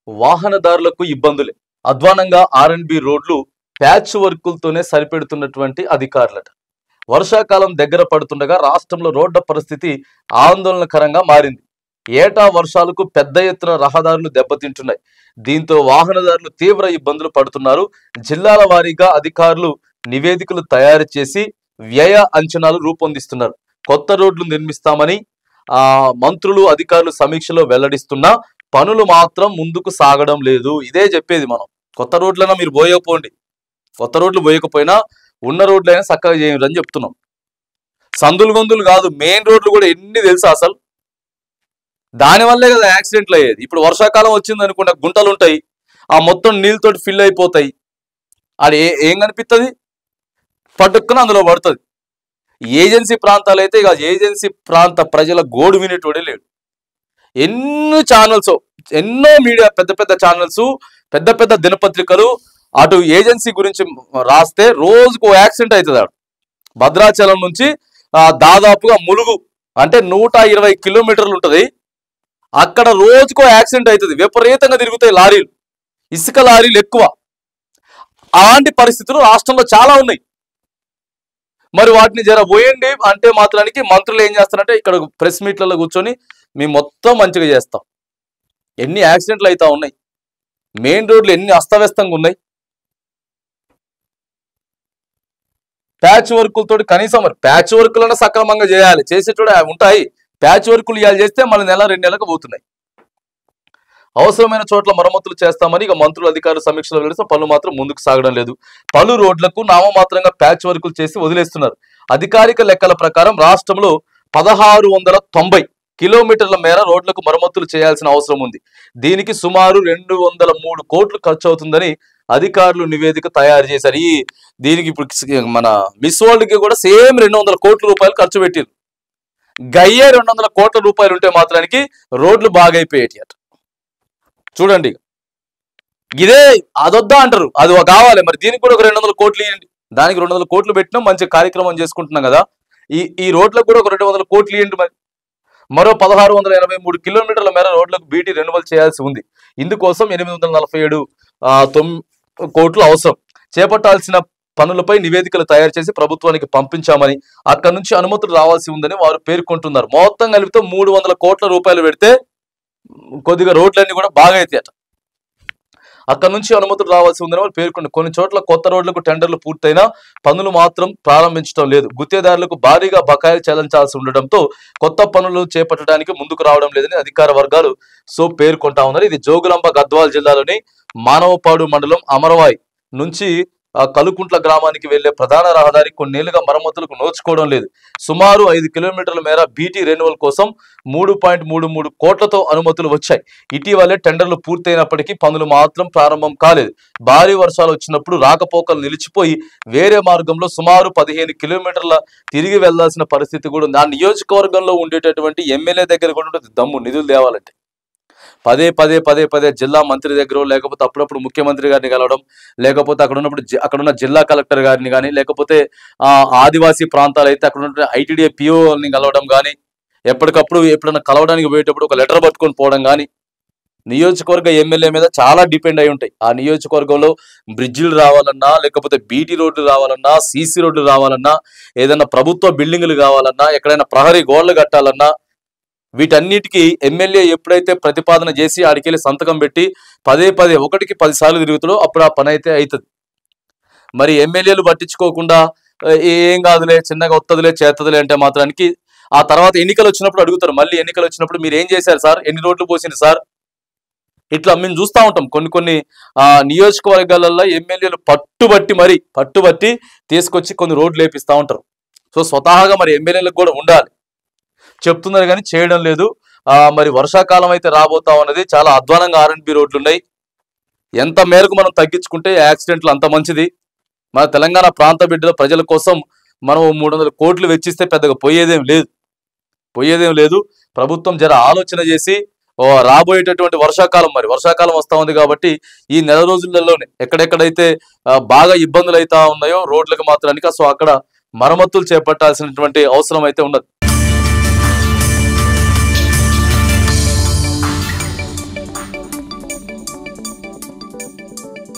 వాహనదారులకు ఇబ్బందులే. అధ్వానంగా ఆర్ఎండ్బి రోడ్లు ప్యాచ్ వర్కులతోనే సరిపెడుతున్నటువంటి అధికారులట. వర్షాకాలం దగ్గర పడుతుండగా రాష్ట్రంలో రోడ్ల పరిస్థితి ఆందోళనకరంగా మారింది. ఏటా వర్షాలకు పెద్ద ఎత్తున రహదారులు దెబ్బతింటున్నాయి. దీంతో వాహనదారులు తీవ్ర ఇబ్బందులు పడుతున్నారు. జిల్లాల వారీగా అధికారులు నివేదికలు తయారు చేసి వ్యయ అంచనాలు రూపొందిస్తున్నారు. కొత్త రోడ్లు నిర్మిస్తామని మంత్రులు అధికారులు సమీక్షలో వెల్లడిస్తున్నా పనులు మాత్రం ముందుకు సాగడం లేదు. ఇదే చెప్పేది మనం. కొత్త రోడ్లైనా మీరు పోయకపోండి, కొత్త రోడ్లు పోయకపోయినా ఉన్న రోడ్లైనా చక్కగా చేయండి అని చెప్తున్నాం. సందులు గొంతులు కాదు, మెయిన్ రోడ్లు కూడా ఎన్ని తెలుసా అసలు. దానివల్లే కదా యాక్సిడెంట్లు అయ్యేది. ఇప్పుడు వర్షాకాలం వచ్చింది అనుకుంటే గుంటలు ఉంటాయి, ఆ మొత్తం నీళ్ళతోటి ఫిల్ అయిపోతాయి. అది ఏం కనిపిస్తుంది, పట్టుకుని అందులో పడుతుంది. ఏజెన్సీ ప్రాంతాలు అయితే ఇక ఏజెన్సీ ప్రాంత ప్రజల గోడు వినేటోడే లేడు. ఎన్నో ఛానల్స్, ఎన్నో మీడియా, పెద్ద పెద్ద ఛానల్స్, పెద్ద పెద్ద దినపత్రికలు అటు ఏజెన్సీ గురించి రాస్తే రోజుకు యాక్సిడెంట్ అవుతుంది. భద్రాచలం నుంచి దాదాపుగా ములుగు అంటే 120 కిలోమీటర్లు ఉంటుంది. అక్కడ రోజుకో యాక్సిడెంట్ అవుతుంది. విపరీతంగా తిరుగుతాయి లారీలు, ఇసుక లారీలు ఎక్కువ. అలాంటి పరిస్థితులు రాష్ట్రంలో చాలా ఉన్నాయి. మరి వాటిని జర పోయండి అంటే మాత్రానికి మంత్రులు ఏం చేస్తారంటే ఇక్కడ ప్రెస్ మీట్లలో కూర్చొని మేము మొత్తం మంచిగా చేస్తాం. ఎన్ని యాక్సిడెంట్లు అవుతా ఉన్నాయి, మెయిన్ రోడ్లు ఎన్ని అస్తవ్యస్తంగా ఉన్నాయి. ప్యాచ్ వర్కులతో కనీసం మరి ప్యాచ్ వర్కులను సక్రమంగా చేయాలి, చేసేటోడు ఉంటాయి. ప్యాచ్ వర్కులు ఇవాళ చేస్తే మళ్ళీ నెల 2 నెలలకు పోతున్నాయి. అవసరమైన చోట్ల మరమ్మతులు చేస్తామని ఇక మంత్రులు అధికారులు సమీక్షలో వెళ్తే పనులు మాత్రం ముందుకు సాగడం లేదు. పలు రోడ్లకు నామమాత్రంగా ప్యాచ్ వర్కులు చేసి వదిలేస్తున్నారు. అధికారిక లెక్కల ప్రకారం రాష్ట్రంలో 1690 కిలోమీటర్ల మేర రోడ్లకు మరమ్మతులు చేయాల్సిన అవసరం ఉంది. దీనికి సుమారు 203 కోట్లు ఖర్చు అవుతుందని అధికారులు నివేదిక తయారు చేశారు. దీనికి ఇప్పుడు మన మిస్ వరల్డ్కి కూడా సేమ్ 200 కోట్ల రూపాయలు ఖర్చు పెట్టారు. గయ్యే 200 కోట్ల రూపాయలు ఉంటే మాత్రానికి రోడ్లు బాగైపోయేటి అట. చూడండి, ఇదే అదొద్దా అంటారు, అది కావాలి. మరి దీనికి కూడా ఒక 200 కోట్లు ఇవ్వండి. దానికి 200 కోట్లు పెట్టినా మంచి కార్యక్రమం చేసుకుంటున్నాం కదా. ఈ రోడ్లకు కూడా ఒక 200 కోట్లు ఇవ్వండి. మరి మరో 1683 కిలోమీటర్ల మేర రోడ్లకు బీటీ రెన్యువల్ చేయాల్సి ఉంది. ఇందుకోసం 847 కోట్లు అవసరం. చేపట్టాల్సిన పనులపై నివేదికలు తయారు చేసి ప్రభుత్వానికి పంపించామని, అక్కడి నుంచి అనుమతులు రావాల్సి ఉందని వారు పేర్కొంటున్నారు. మొత్తం కలిపితే 300 కోట్ల రూపాయలు పెడితే కొద్దిగా రోడ్లన్నీ కూడా బాగా అవుతాయట. అక్కడి నుంచి అనుమతులు రావాల్సి ఉందని వాళ్ళు పేర్కొంటారు. కొన్ని చోట్ల కొత్త రోడ్లకు టెండర్లు పూర్తయినా పనులు మాత్రం ప్రారంభించడం లేదు. గుత్తేదారులకు భారీగా బకాయిలు చెల్లించాల్సి ఉండడంతో కొత్త పనులు చేపట్టడానికి ముందుకు రావడం లేదని అధికార వర్గాలు పేర్కొంటా ఉన్నారు. ఇది జోగులాంబ గద్వాల్ జిల్లాలోని మానవపాడు మండలం అమరవాయి నుంచి కలుకుంట్ల గ్రామానికి వెళ్లే ప్రధాన రహదారి కొన్నేళ్లుగా మరమ్మతులకు నోచుకోవడం లేదు. సుమారు 5 కిలోమీటర్ల మేర బీటీ రెన్యువల్ కోసం 3.33 కోట్లతో అనుమతులు వచ్చాయి. ఇటీవలే టెండర్లు పూర్తయినప్పటికీ పనులు మాత్రం ప్రారంభం కాలేదు. భారీ వర్షాలు వచ్చినప్పుడు రాకపోకలు నిలిచిపోయి వేరే మార్గంలో సుమారు 15 కిలోమీటర్ల తిరిగి వెళ్లాల్సిన పరిస్థితి కూడా ఉంది. ఆ నియోజకవర్గంలో ఉండేటటువంటి ఎమ్మెల్యే దగ్గర కూడా ఉంటుంది దమ్ము నిధులు తేవాలంటే. పదే జిల్లా మంత్రి దగ్గర, లేకపోతే అప్పుడప్పుడు ముఖ్యమంత్రి గారిని కలవడం, లేకపోతే అక్కడున్న జిల్లా కలెక్టర్ గారిని కానీ, లేకపోతే ఆదివాసీ ప్రాంతాలు అయితే అక్కడ ఉన్న ఐటీడీఏ పిఓని కలవడం కానీ, ఎప్పటికప్పుడు ఎప్పుడైనా కలవడానికి పోయేటప్పుడు ఒక లెటర్ పట్టుకొని పోవడం కానీ, నియోజకవర్గ ఎమ్మెల్యే మీద చాలా డిపెండ్ అయి ఉంటాయి. ఆ నియోజకవర్గంలో బ్రిడ్జిలు రావాలన్నా, లేకపోతే బీటీ రోడ్లు రావాలన్నా, సీసీ రోడ్లు రావాలన్నా, ఏదైనా ప్రభుత్వ బిల్డింగులు కావాలన్నా, ఎక్కడైనా ప్రహరీ గోడలు కట్టాలన్నా, వీటన్నిటికీ ఎమ్మెల్యే ఎప్పుడైతే ప్రతిపాదన చేసి ఆడికెళ్ళి సంతకం పెట్టి ఒకటికి 10 సార్లు తిరుగుతాడో అప్పుడు ఆ పని అయితే అవుతుంది. మరి ఎమ్మెల్యేలు పట్టించుకోకుండా ఏం కాదులే, చిన్నగా వత్తదులే, చేత్తదులే అంటే మాత్రానికి ఆ తర్వాత ఎన్నికలు వచ్చినప్పుడు అడుగుతారు. మళ్ళీ ఎన్నికలు వచ్చినప్పుడు మీరు ఏం చేశారు సార్, ఎన్ని రోడ్లు పోసింది సార్, ఇట్లా మేము చూస్తూ ఉంటాం. కొన్ని నియోజకవర్గాలలో ఎమ్మెల్యేలు పట్టుబట్టి తీసుకొచ్చి కొన్ని రోడ్లు వేపిస్తూ ఉంటారు. స్వతహాగా మరి ఎమ్మెల్యేలకు కూడా ఉండాలి, చెప్తున్నారు కానీ చేయడం లేదు. మరి వర్షాకాలం అయితే రాబోతా ఉన్నది. చాలా అధ్వానంగా ఆర్ఎండ్బి రోడ్లు ఉన్నాయి. ఎంత మేరకు మనం తగ్గించుకుంటే యాక్సిడెంట్లు అంత మంచిది. మన తెలంగాణ ప్రాంత బిడ్డల ప్రజల కోసం మనం 300 కోట్లు వెచ్చిస్తే పెద్దగా పోయేదేం లేదు. ప్రభుత్వం జర ఆలోచన చేసి రాబోయేటటువంటి వర్షాకాలం వస్తా ఉంది కాబట్టి ఈ నెల రోజులలోనే ఎక్కడెక్కడైతే బాగా ఇబ్బందులు అవుతా ఉన్నాయో రోడ్లకు మాత్రానికి అక్కడ మరమ్మతులు చేపట్టాల్సినటువంటి అవసరం అయితే ఉన్నది.